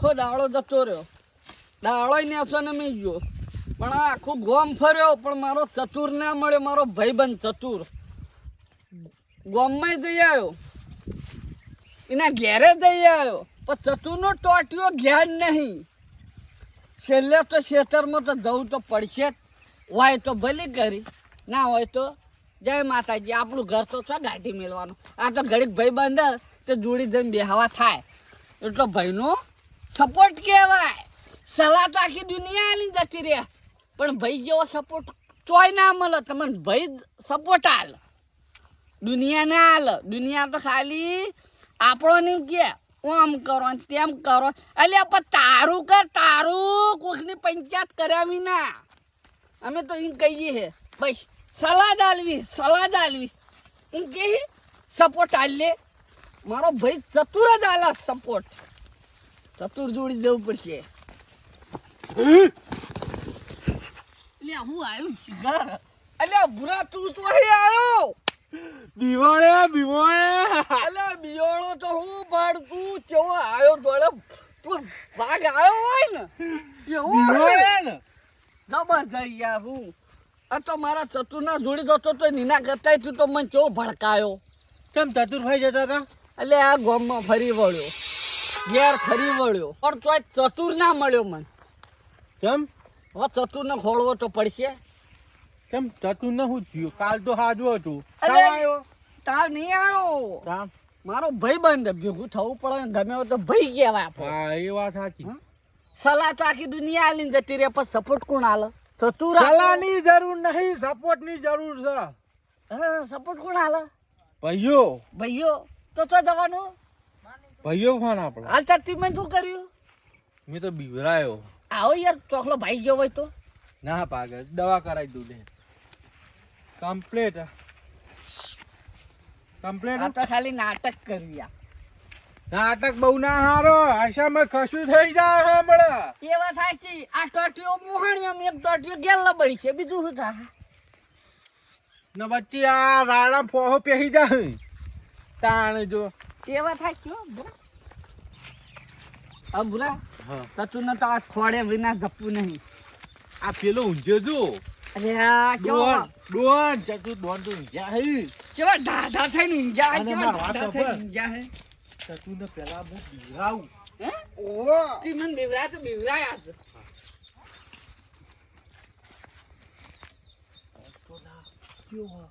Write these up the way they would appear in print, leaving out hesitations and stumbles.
આખો દાડો જતો રહ્યો, દાડો નેસો ને મેં ગયો, પણ આ આખું ગોમ ફર્યો પણ મારો ચતુર ના મળ્યો. મારો ભાઈબંધ ચતુર ગોમમાં જઈ આવ્યો, એના ઘેરે જઈ આવ્યો, પણ ચતુરનો ટોટિયો ઘેર નહીં. છેલ્લે તો ખેતરમાં તો જવું તો પડશે જ. હોય તો ભલી કરી, ના હોય તો જય માતાજી. આપણું ઘર તો છો ગાંઠી મેળવાનું. આ તો ઘડીક ભાઈ બંધ તે જોડી જઈને બેહવા થાય એટલો ભાઈનો સપોર્ટ કહેવાય. સલાહ તો આખી દુનિયા આલી જતી રહે, પણ ભાઈ જેવો સપોર્ટ ચોય ના મળે. તમને ભાઈ સપોર્ટ હાલ, દુનિયા ના હાલ. દુનિયા તો ખાલી આપણો ને કે આમ કરો તેમ કરો. અલ્યા પણ તારું કર, તારું કોઈકની પંચાયત કર્યા વિના. અમે તો એમ કહીએ હે ભાઈ સલાહ આલવી, સલાહ આલવી એમ કે સપોર્ટ હાલ લે. મારો ભાઈ ચતુર જ આલા સપોર્ટ. ચતુર જોડી દેવું પડશે. અલ્યા હું આવ્યું ઘર. અલ્યા ભૂરા તું તો અહીં આવ્યો. બીવાળે અલ્યા બિયોળો તો હું ભાડ તું કેવો આવ્યો દોડે. તું ભાગ આવ્યો હોય ને એવું ને જબર જઈ યાર. હું આ તો મારા ચતુરના જોડી જતો તો નીના કરતા તું તો મને કેવો ભડકાયો. કેમ ચતુરભાઈ જતા હતા? એટલે આ ગામમાં ફરી વળ્યો, ઘેર ફરી વળ્યો, પણ તોય ચતુર ના મળ્યો મને. કેમ? હવે ચતુરને ખોળવો તો પડશે. કેમ ચતુરને શું થયું? કાલ તો હાજુ હતું. અરે તાવ નહીં આવ્યો. કામ? મારો ભાઈ બંધ ભેગું થવું પડે ને ગમે હોય તો ભાઈ કહેવાય આપણે. હા એ વાત સાચી. સલાહ તો આખી દુનિયા આલીને જતી રહે, પણ સપોર્ટ કોણ આલે? ચતુર સલાહની જરૂર નહીં, સપોર્ટની જરૂર છે. હા સપોર્ટ કોણ આલે? ભાઈઓ ભાઈઓ તો જવાનું. ભાઈઓ ફોન આપણે. હાલ ચટતી મેં શું કર્યું? મેં તો બીવરાયો. આવો યાર ચોકલો ભાઈ ગયો હોય તો ના પાગલ, દવા કરાવી દઉં લે. Complete complete. આ તો ખાલી નાટક કર્યું યાર. નાટક બહુ ના હારો. આશામાં કશું થઈ જાય હમણાં. એ વાત સાચી. આ ટોટીઓ મોહણીયમ એક ટોટીઓ ગેલ બળી છે, બીજું શું થાય? ને વચ્ચે આ રાણા ફોહો પહેરી જાય તાણ જો. એ વાત સાચી હો બુરા. હા બુરા, હા ચતુર ને તો આ ખોડે વિના જપવું નહીં. આ પેલો ઊંઝો જો. અરે આ કેવો ડોન ચતુર ડોન તો ઊંઝા હે. કેવા ઢાઢા થઈને ઊંઘ્યા હે, અને કેવા માર વાત ઢાઢા થઈને ઊંઘ્યા હે. ચતુર ને પેલા બહુ બીવરાવું. હે? ઓહો તી મને બીવરાય તો બીવરાયા જ. તો ના ક્યો હો.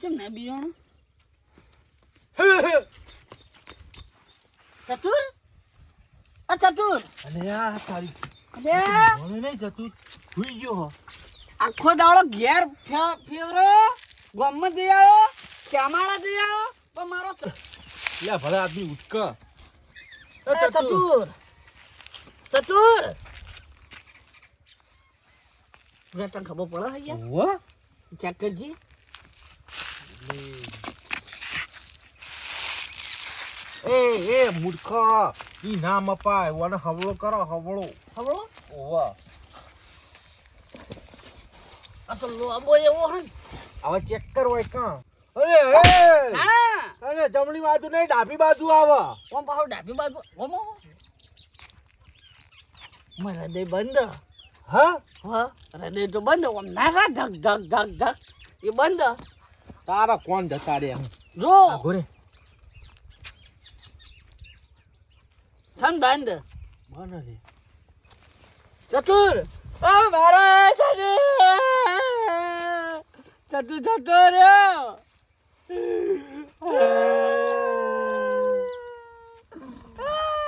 કેમ ના બીવાનું? ચતુર? આ ચતુર? અને આ તારી અરે મને નહીં ચતુર હુઈ ગયો હો. આખો દાડો ઘેર ફેવરો, ગામમાં જઈ આવ્યો, શ્યામાળા જઈ આવ્યો, પણ મારો લે ભલે આદમી ઉઠકા. ચતુર ચતુર તને ખબર પડે હૈ યાર? ઓહો ચેક કરજી. એ મૂર્ખા ઈ નામ અપાય ઓને હવળો કરો હવળો. ખબરો? ઓવા આ તો લોબો એવો હે ને. હવે ચેક કરો હોય કાં. અરે એ હા અરે જમણી બાજુ નહીં ડાબી બાજુ આવે. ઓમ પાછો ડાબી બાજુ ઓમ ઓમ. મારા હૃદય બંધ. હા હા હૃદય તો બંધ. ઓમ ના ધક ધક ધક ધક એ બંધ. તારા કોણ જતા રે જો ઘોરે સન બંધ. બને રે ચતુર ઓ મારા ચતુર ચતુર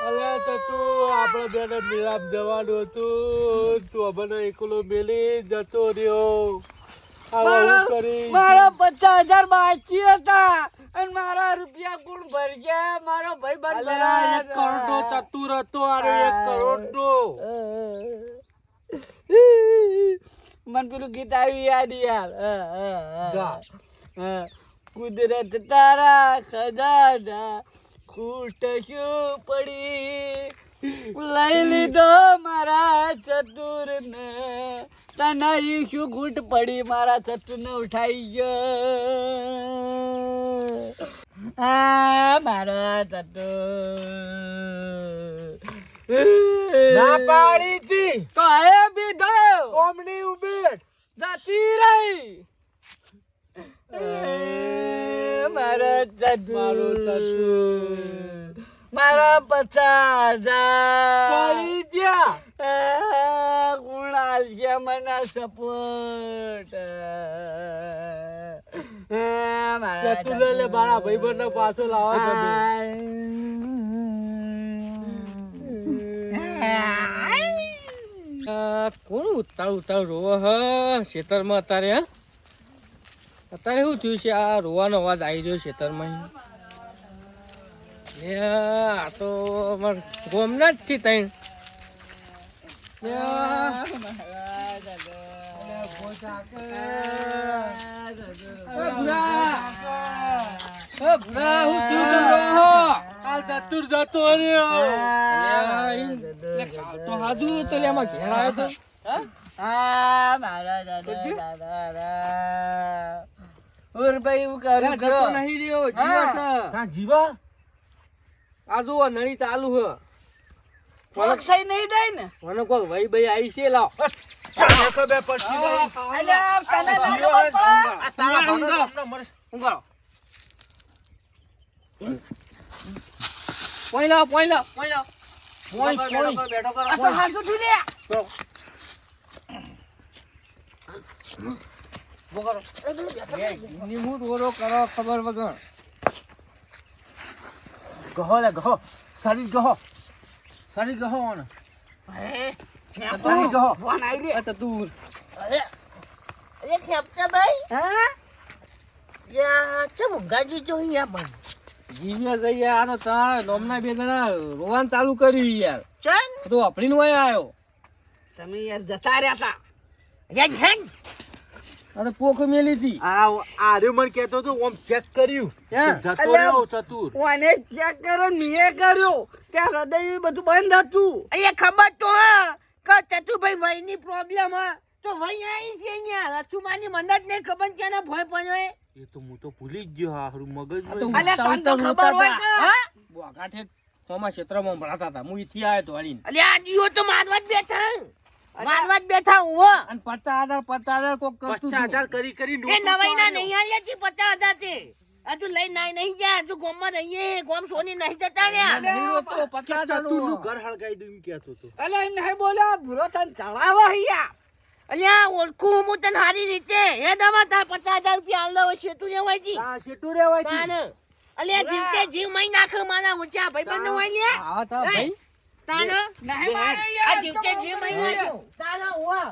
અલ્યા તો તું આપણે બેને નિરામ જવાનું હતું, તું અમને એકલો મેલી જતો રહ્યો. આવું કરી મારા 50,000 બાકી હતા અને મારા રૂપિયા કોણ ભરી ગયા? મારો ભાઈ અલ્યા 1 કરોડ નો ચતુર હતો. અરે 1 કરોડ નો. મન પેલું ગીત આવ્યું યાદ યાર. ગા. કુદરત તારા ખજાના ખૂટ ક્યું પડી, લઈ લીધો મારા ચતુર ને તને ઈ શું ઘૂંટ પડી મારા ચતુને ઉઠાઈ ગયો મારા ચતુ ના પાડી હતી તો એ બીધો કોમની ઉભી જતી રહી મારા ચતુ મારા 50,000 પડી ગયા ગુણાલ છે મને સપોર્ટ ચતુર લે મારા ભાઈબંધને પાછો લાવવા ગમે કોણ ઉતાળ રોવો હ ખેતરમાં અત્યારે અત્યારે શું થયું છે આ રોવાનો અવાજ આવી રહ્યો ખેતરમાં આ તો ગોમના જ છે તઈ ચતુર જતો રહ્યો તો હાજુ તો એમાં ઘેર આવ્યો તો મારા દાદા ભાઈ હું કરું જતો નહીં રહ્યો જીવા છે ત્યાં જીવા આ જુઓ નળી ચાલુ હ પક્ષાઈ નહીં દે ને મને કોઈ ભાઈ ભાઈ આવી છે લાવ ખબર પડતી નહીં. અલ્યા તને લાગે આ તારા ભાઈનો હમણાં મરે. ઊંઘાડો પોઈ લાવ પોઈ, બેઠો કરો આ તો હાસુ ઠી લે નિમૂટ ઓરો કરો ખબર વગર ગહો લે ગહો શરીર ગહો ને શરીર ગહો ફોન આવી રે આ ચતુર અરે ખેપતા ભાઈ હા યા ચમ ગાજી જો અહીંયા પણ જીવ્યા જઈએ આ તો તારા નોમના બે જણા રોવાન ચાલુ કર્યું યાર ચન તો આપણી નો આવ્યો તમે યાર જતા રહ્યા હેન હેન અરે પોખ મેલી હતી આ રે મને કહેતો તો ઓમ ચેક કર્યું ક્યાં? જતો અલ્યા. રહ્યો ચતુર ઓને ચેક કરો મેં કર્યો ત્યાં હૃદય બધું બંધ હતું અહીંયા ખબર તો હા કે ચતુભાઈ વહીની પ્રોબ્લેમ હા તો વહી આવી છે અહીંયા રસુમાની મને જ નહીં ખબર કે એના ભય પડ્યો એ એ તો હું તો ભૂલી જ ગયો હારું મગજ અલ્યા તને તો ખબર હોય કે હા બોગાઠે સોમા ક્ષેત્રમાં ભણાતા હતા હું ઈથી આવ્યો તો હરીને અલે આ જીવો તો મારવા જ બેઠા હું અને 50,000 કોક કરતું 50,000 કરી એ કરી નવાઈના નહીં આવ્યા છે 50,000 તે હજુ લઈ નહીં ગયા હજુ ગોમમાં રહીએ ગોમ સોની નહીં જતા રહ્યા નહીં રોતો 50,000 ચતુરનું ઘર હળગાઈ દઉં એમ કહેતો તો અલ્યા એમ નહીં બોલ્યો ભૂરો તને ચડાવો અહીંયા અલ્યા ઓળખું હું તને સારી રીતે હે દવા તાર 50,000 રૂપિયા આલ દો છે તું રેવાયજી આ શેટુ રેવાય છે તાન અલ્યા જીવતે જીવ મઈ નાખ મારા ઊંચા ભાઈબંધ નો હોય લ્યા હા તા ભાઈ તાન નહીં મારે આ યાર જીવતે જીવ મઈ નાખ તાન ઓવા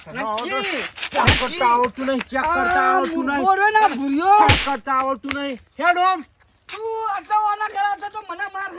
ચેક કરતા આવડતું નહીં ચેક કરતા આવડતું નહીં બોલો ના ભૂલ્યો ચેક કરતા આવડતું નહીં હેડ ઓમ તું આટલો વાલા કરાવતો તો મને માર